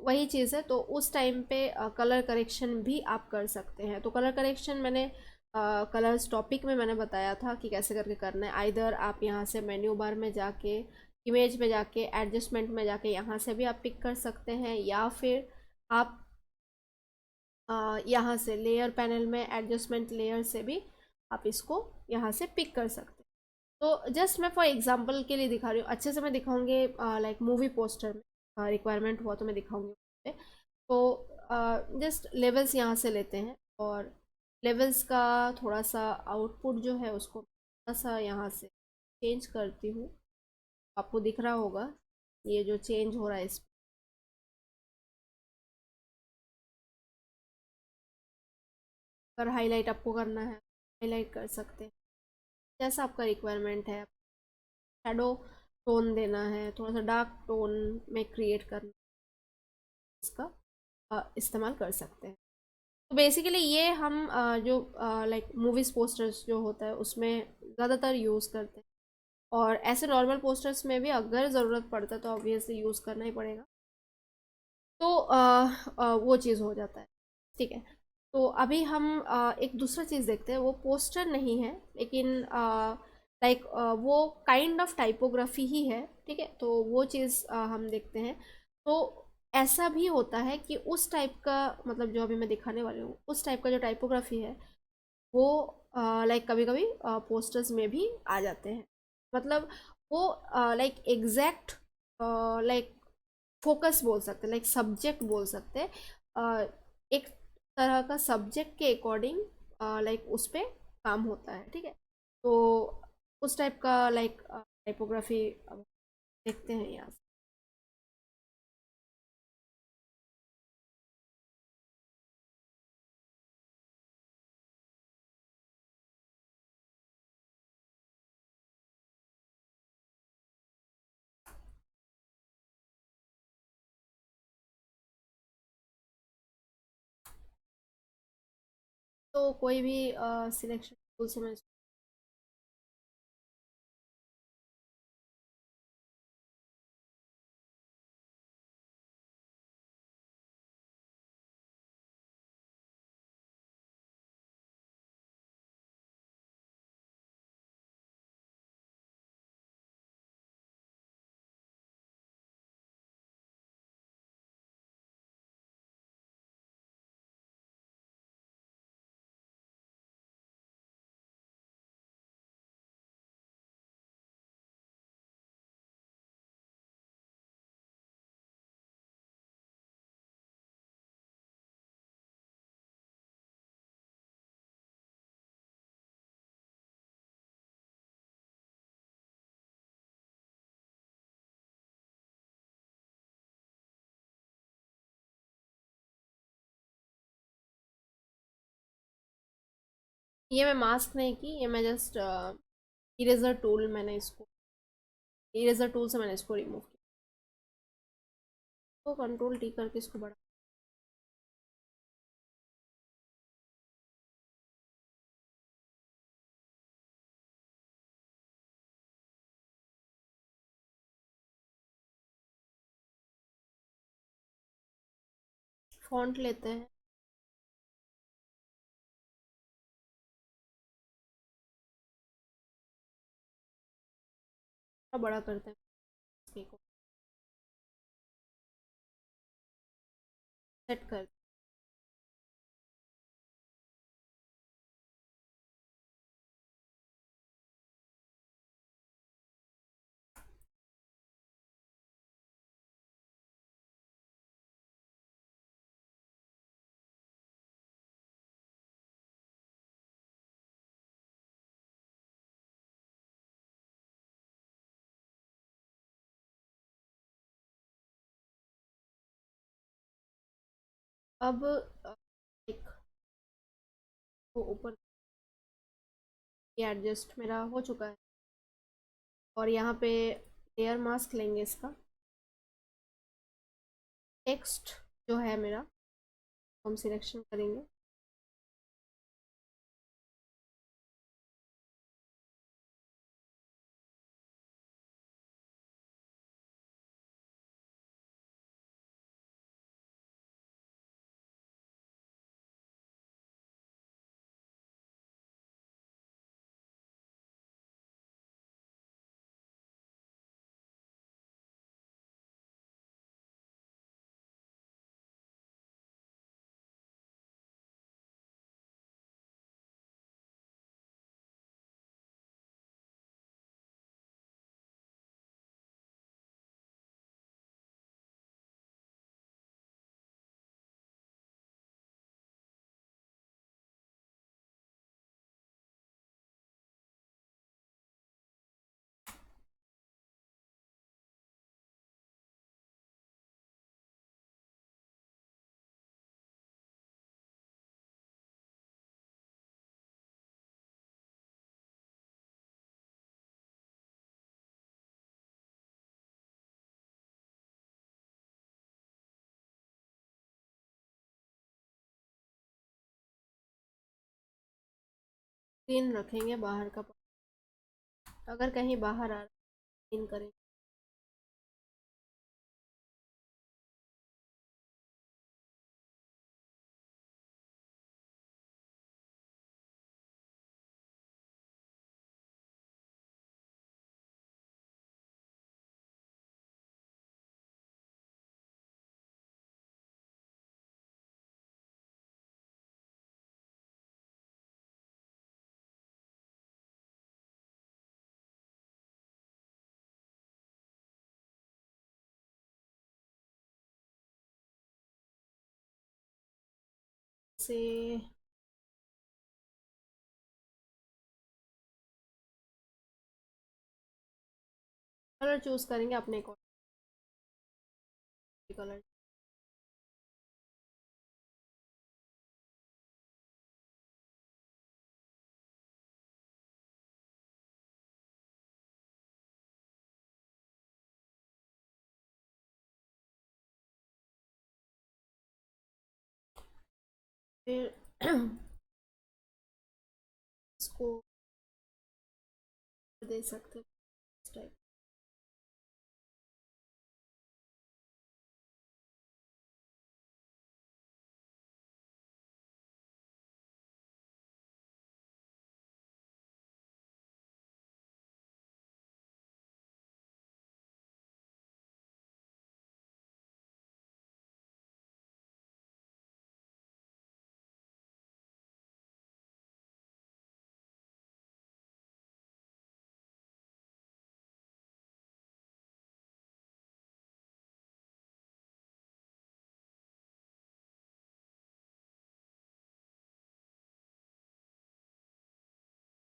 वही चीज़ है, तो उस टाइम पे कलर करेक्शन भी आप कर सकते हैं। तो कलर करेक्शन मैंने कलर्स टॉपिक में मैंने बताया था कि कैसे करके करना है। आइदर आप यहाँ से मेन्यू बार में जाके इमेज में जाके एडजस्टमेंट में जाके यहाँ से भी आप पिक कर सकते हैं, या फिर आप यहाँ से लेयर पैनल में एडजस्टमेंट लेयर से भी आप इसको यहाँ से पिक कर सकते हैं। तो जस्ट मैं फॉर एग्जांपल के लिए दिखा रही हूँ, अच्छे से मैं दिखाऊंगी लाइक मूवी पोस्टर में रिक्वायरमेंट हुआ तो मैं दिखाऊंगी। तो जस्ट लेवल्स यहाँ से लेते हैं, और लेवल्स का थोड़ा सा आउटपुट जो है उसको थोड़ा सा यहाँ से चेंज करती हूँ। आपको दिख रहा होगा ये जो चेंज हो रहा है इस, पर हाईलाइट आपको करना है हाईलाइट कर सकते हैं जैसा आपका रिक्वायरमेंट है। शेडो टोन देना है, थोड़ा सा डार्क टोन में क्रिएट करना, इसका इस्तेमाल कर सकते हैं। तो बेसिकली ये हम जो लाइक मूवीज़ पोस्टर्स जो होता है उसमें ज़्यादातर यूज़ करते हैं, और ऐसे नॉर्मल पोस्टर्स में भी अगर ज़रूरत पड़ता है तो ऑब्वियसली यूज़ करना ही पड़ेगा। तो वो चीज़ हो जाता है, ठीक है। तो अभी हम एक दूसरा चीज़ देखते हैं, वो पोस्टर नहीं है लेकिन लाइक वो काइंड ऑफ टाइपोग्राफी ही है, ठीक है। तो वो चीज़ हम देखते हैं। तो ऐसा भी होता है कि उस टाइप का, मतलब जो अभी मैं दिखाने वाली हूँ उस टाइप का जो टाइपोग्राफी है वो लाइक कभी कभी पोस्टर्स में भी आ जाते हैं। मतलब वो लाइक एग्जैक्ट लाइक फोकस बोल सकते हैं, लाइक सब्जेक्ट बोल सकते हैं, एक तरह का सब्जेक्ट के अकॉर्डिंग लाइक उस पे काम होता है, ठीक है। तो उस टाइप का लाइक टाइपोग्राफी देखते हैं यहाँ से। तो कोई भी सिलेक्शन टूल से मैं ये मैं मास्क नहीं की, ये मैं जस्ट इरेजर टूल, मैंने इसको इरेजर टूल से मैंने इसको रिमूव किया। तो कंट्रोल टी करके इसको बड़ा फॉन्ट लेते हैं, थोड़ा बड़ा करते हैं इसको, सेट कर। अब एक को ऊपर, ये एडजस्ट मेरा हो चुका है, और यहाँ पे लेयर मास्क लेंगे इसका, टेक्स्ट जो है मेरा हम सिलेक्शन करेंगे। क्लीन रखेंगे बाहर का। अगर कहीं बाहर आ क्लीन करेंगे। से कलर चूज करेंगे अपने को कलर। फिर इसको दे सकते हैं इस टाइप।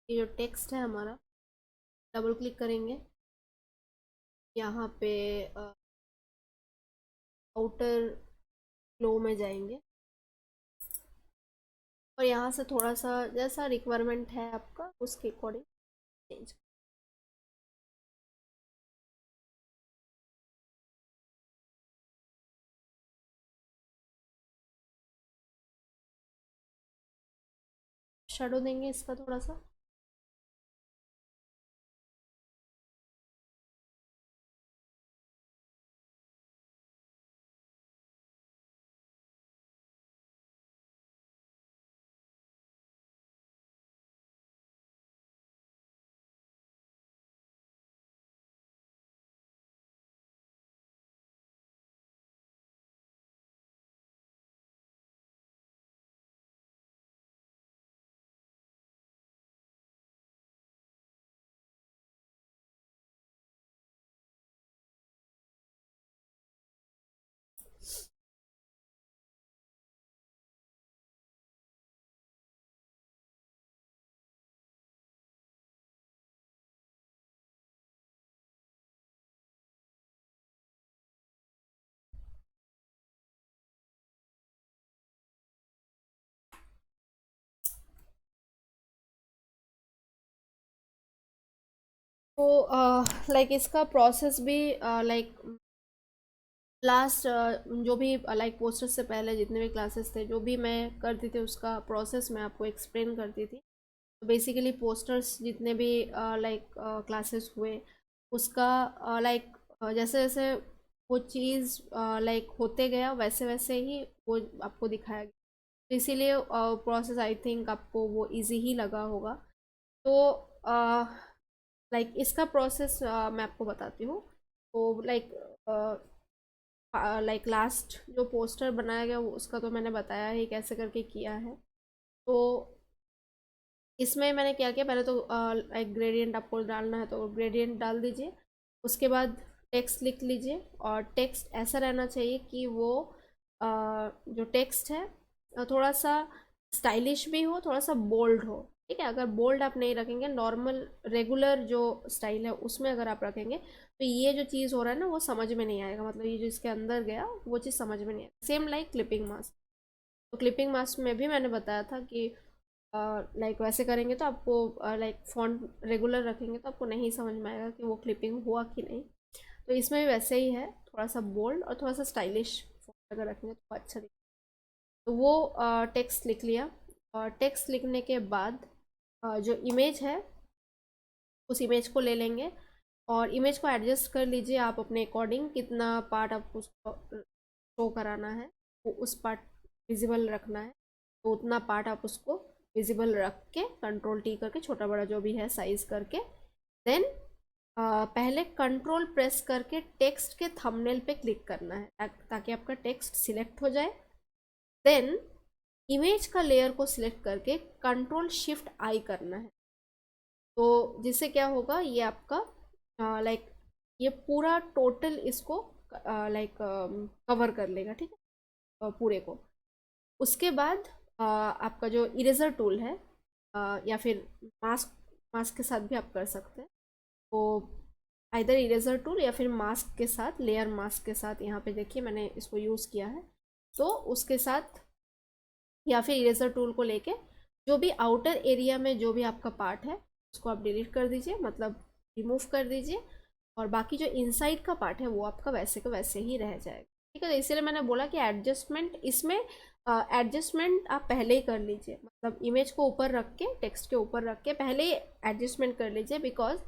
ये जो टेक्स्ट है हमारा, डबल क्लिक करेंगे। यहाँ पे आउटर फ्लो में जाएंगे और यहाँ से थोड़ा सा जैसा रिक्वायरमेंट है आपका उसके अकॉर्डिंग चेंज। शेडो देंगे इसका थोड़ा सा। तो लाइक इसका प्रोसेस भी लाइक लास्ट जो भी लाइक पोस्टर से पहले जितने भी क्लासेस थे जो भी मैं करती थी उसका प्रोसेस मैं आपको एक्सप्लेन करती थी। तो बेसिकली पोस्टर्स जितने भी लाइक क्लासेस हुए उसका लाइक जैसे जैसे वो चीज़ लाइक होते गया वैसे वैसे ही वो आपको दिखाया गया। तो इसीलिए प्रोसेस आई थिंक आपको वो इजी ही लगा होगा। तो लाइक इसका प्रोसेस मैं आपको बताती हूँ। तो लाइक लास्ट जो पोस्टर बनाया गया वो उसका तो मैंने बताया ही कैसे करके किया है। तो इसमें मैंने क्या किया, पहले तो लाइक ग्रेडियंट आपको डालना है तो ग्रेडियंट डाल दीजिए। उसके बाद टेक्स्ट लिख लीजिए और टेक्स्ट ऐसा रहना चाहिए कि वो जो टेक्स्ट है थोड़ा सा स्टाइलिश भी हो, थोड़ा सा बोल्ड हो। ठीक है, अगर बोल्ड आप नहीं रखेंगे, नॉर्मल रेगुलर जो स्टाइल है उसमें अगर आप रखेंगे तो ये जो चीज़ हो रहा है ना वो समझ में नहीं आएगा, मतलब ये जो इसके अंदर गया वो चीज़ समझ में नहीं आएगा। Same like clipping mask. तो क्लिपिंग मास्क में भी मैंने बताया था कि लाइक वैसे करेंगे तो आपको लाइक फॉन्ट रेगुलर रखेंगे तो आपको नहीं समझ में आएगा कि वो क्लिपिंग हुआ कि नहीं। तो इसमें भी वैसे ही है, थोड़ा सा बोल्ड और थोड़ा सा स्टाइलिश फॉन्ट अगर रखेंगे तो अच्छा दिखेगा। तो वो टेक्स्ट लिख लिया और टेक्स्ट लिखने के बाद जो इमेज है उस इमेज को ले लेंगे और इमेज को एडजस्ट कर लीजिए आप अपने अकॉर्डिंग, कितना पार्ट आपको उसको शो कराना है, वो उस पार्ट विजिबल रखना है तो उतना पार्ट आप उसको विजिबल रख के कंट्रोल टी करके छोटा बड़ा जो भी है साइज करके देन पहले कंट्रोल प्रेस करके टेक्स्ट के थंबनेल पे क्लिक करना है ताकि आपका टेक्स्ट सिलेक्ट हो जाए। देन इमेज का लेयर को सिलेक्ट करके कंट्रोल शिफ्ट आई करना है, तो जिससे क्या होगा ये आपका लाइक ये पूरा टोटल इसको लाइक कवर कर लेगा, ठीक है, पूरे को। उसके बाद आपका जो इरेजर टूल है या फिर मास्क मास्क के साथ भी आप कर सकते हैं, तो आइदर इरेजर टूल या फिर मास्क के साथ, लेयर मास्क के साथ, यहाँ पे देखिए मैंने इसको यूज़ किया है, तो उसके साथ या फिर इरेजर टूल को लेके जो भी आउटर एरिया में जो भी आपका पार्ट है उसको आप डिलीट कर दीजिए, मतलब रिमूव कर दीजिए, और बाकी जो इनसाइड का पार्ट है वो आपका वैसे का वैसे ही रह जाएगा, ठीक है। तो इसीलिए मैंने बोला कि एडजस्टमेंट इसमें एडजस्टमेंट आप पहले ही कर लीजिए, मतलब इमेज को ऊपर रख के, टेक्स्ट के ऊपर रख के पहले ही एडजस्टमेंट कर लीजिए, बिकॉज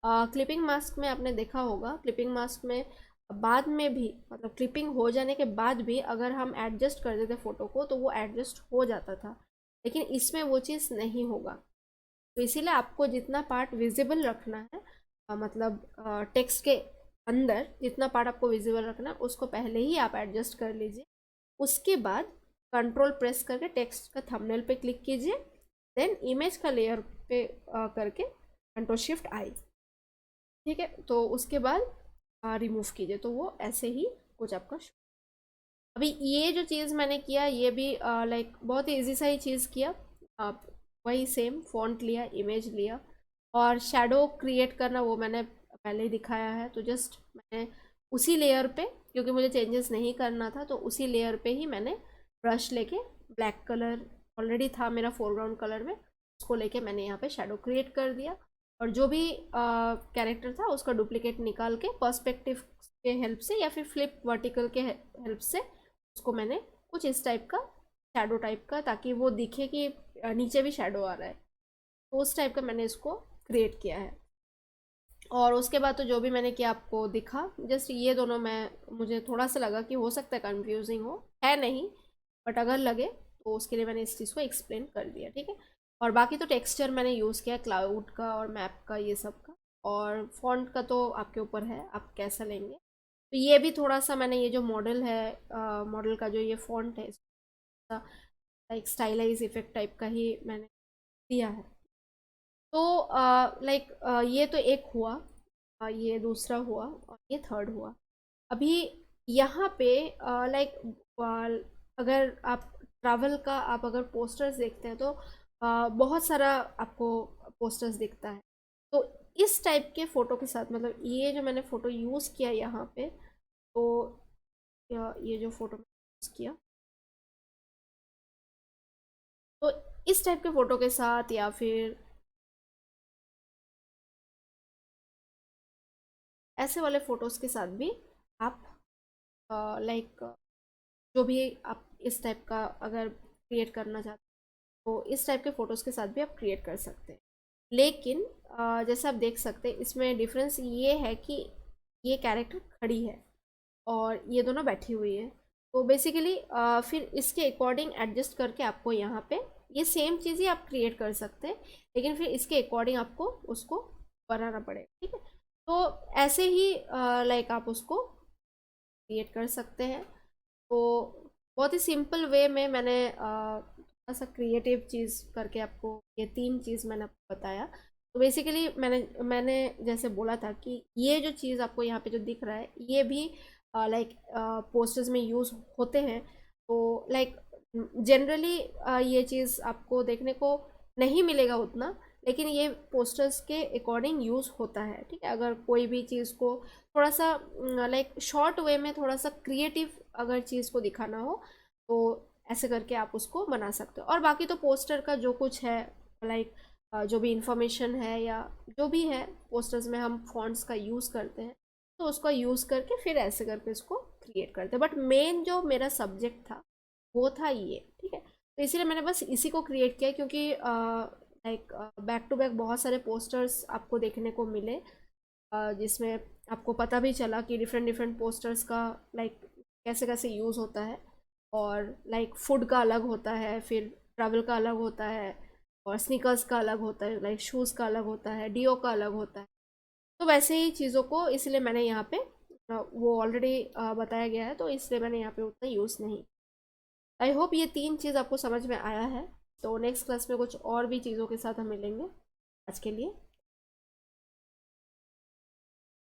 क्लिपिंग मास्क में आपने देखा होगा, क्लिपिंग मास्क में बाद में भी, मतलब क्लिपिंग हो जाने के बाद भी अगर हम एडजस्ट कर देते फ़ोटो को तो वो एडजस्ट हो जाता था, लेकिन इसमें वो चीज़ नहीं होगा। तो इसीलिए आपको जितना पार्ट विजिबल रखना है, मतलब टेक्स्ट के अंदर जितना पार्ट आपको विजिबल रखना है उसको पहले ही आप एडजस्ट कर लीजिए। उसके बाद कंट्रोल प्रेस करके टेक्स्ट का थंबनेल पे क्लिक कीजिए, देन इमेज का लेयर पे करके कंट्रोल शिफ्ट आई, ठीक है। तो उसके बाद रिमूव कीजिए, तो वो ऐसे ही कुछ आपका अभी ये जो चीज़ मैंने किया ये भी लाइक बहुत ही ईजी सा ही चीज़ किया। आप वही सेम फॉन्ट लिया, इमेज लिया, और शेडो क्रिएट करना वो मैंने पहले ही दिखाया है, तो जस्ट मैंने उसी लेयर पे, क्योंकि मुझे चेंजेस नहीं करना था, तो उसी लेयर पे ही मैंने ब्रश लेके, ब्लैक कलर ऑलरेडी था मेरा फोरग्राउंड कलर में, उसको लेके मैंने यहाँ पे शेडो क्रिएट कर दिया, और जो भी कैरेक्टर था उसका डुप्लीकेट निकाल के पर्सपेक्टिव के हेल्प से या फिर फ्लिप वर्टिकल के हेल्प से उसको मैंने कुछ इस टाइप का शेडो टाइप का, ताकि वो दिखे कि नीचे भी शेडो आ रहा है, तो उस टाइप का मैंने इसको क्रिएट किया है। और उसके बाद तो जो भी मैंने किया आपको दिखा, जस्ट ये दोनों मुझे थोड़ा सा लगा कि हो सकता है कंफ्यूजिंग हो, है नहीं, बट अगर लगे तो उसके लिए मैंने इस चीज़ को एक्सप्लेन कर दिया, ठीक है। और बाकी तो टेक्सचर मैंने यूज़ किया क्लाउड का और मैप का, ये सब का, और फॉन्ट का तो आपके ऊपर है आप कैसा लेंगे। तो ये भी थोड़ा सा मैंने ये जो मॉडल है, मॉडल का जो ये फॉन्ट है, लाइक स्टाइलाइज इफेक्ट टाइप का ही मैंने दिया है। तो लाइक ये तो एक हुआ, ये दूसरा हुआ, और ये थर्ड हुआ। अभी यहाँ पे लाइक अगर आप ट्रैवल का आप अगर पोस्टर्स देखते हैं तो बहुत सारा आपको पोस्टर्स दिखता है, तो इस टाइप के फ़ोटो के साथ, मतलब ये जो मैंने फ़ोटो यूज़ किया यहाँ पे, तो ये जो फ़ोटो यूज़ किया, तो इस टाइप के फ़ोटो के साथ या फिर ऐसे वाले फ़ोटोज़ के साथ भी आप लाइक जो भी आप इस टाइप का अगर क्रिएट करना चाहते हैं तो इस टाइप के फ़ोटोज़ के साथ भी आप क्रिएट कर सकते हैं। लेकिन जैसे आप देख सकते हैं इसमें डिफरेंस ये है कि ये कैरेक्टर खड़ी है और ये दोनों बैठी हुई है, तो बेसिकली फिर इसके अकॉर्डिंग एडजस्ट करके आपको यहाँ पे ये सेम चीज़ ही आप क्रिएट कर सकते हैं, लेकिन फिर इसके अकॉर्डिंग आपको उसको बनाना पड़ेगा, ठीक है। तो ऐसे ही लाइक आप उसको क्रिएट कर सकते हैं। तो बहुत ही सिंपल वे में मैंने थोड़ा सा क्रिएटिव चीज़ करके आपको ये तीन चीज़ मैंने आपको बताया। तो बेसिकली मैंने जैसे बोला था कि ये जो चीज़ आपको यहाँ पे जो दिख रहा है ये भी लाइक पोस्टर्स में यूज़ होते हैं, तो लाइक जनरली ये चीज़ आपको देखने को नहीं मिलेगा उतना, लेकिन ये पोस्टर्स के अकॉर्डिंग यूज़ होता है, ठीक है। अगर कोई भी चीज़ को थोड़ा सा लाइक शॉर्ट वे में थोड़ा सा क्रिएटिव अगर चीज़ को दिखाना हो तो ऐसे करके आप उसको बना सकते हो। और बाकी तो पोस्टर का जो कुछ है, लाइक जो भी इंफॉर्मेशन है या जो भी है पोस्टर्स में हम फॉन्ट्स का यूज़ करते हैं, तो उसका यूज़ करके फिर ऐसे करके इसको क्रिएट करते हैं। बट मेन जो मेरा सब्जेक्ट था वो था ये, ठीक है। तो इसीलिए मैंने बस इसी को क्रिएट किया, क्योंकि लाइक बैक टू बैक बहुत सारे पोस्टर्स आपको देखने को मिले, जिसमें आपको पता भी चला कि डिफरेंट डिफरेंट पोस्टर्स का लाइक कैसे कैसे यूज़ होता है। और लाइक फूड का अलग होता है, फिर ट्रैवल का अलग होता है, और स्नीकर्स का अलग होता है, लाइक शूज़ का अलग होता है, डियो का अलग होता है। तो वैसे ही चीज़ों को इसलिए मैंने यहाँ पे वो ऑलरेडी बताया गया है, तो इसलिए मैंने यहाँ पे उतना यूज़ नहीं। आई होप ये 3 चीज़ आपको समझ में आया है। तो नेक्स्ट क्लास में कुछ और भी चीज़ों के साथ हम मिलेंगे। आज के लिए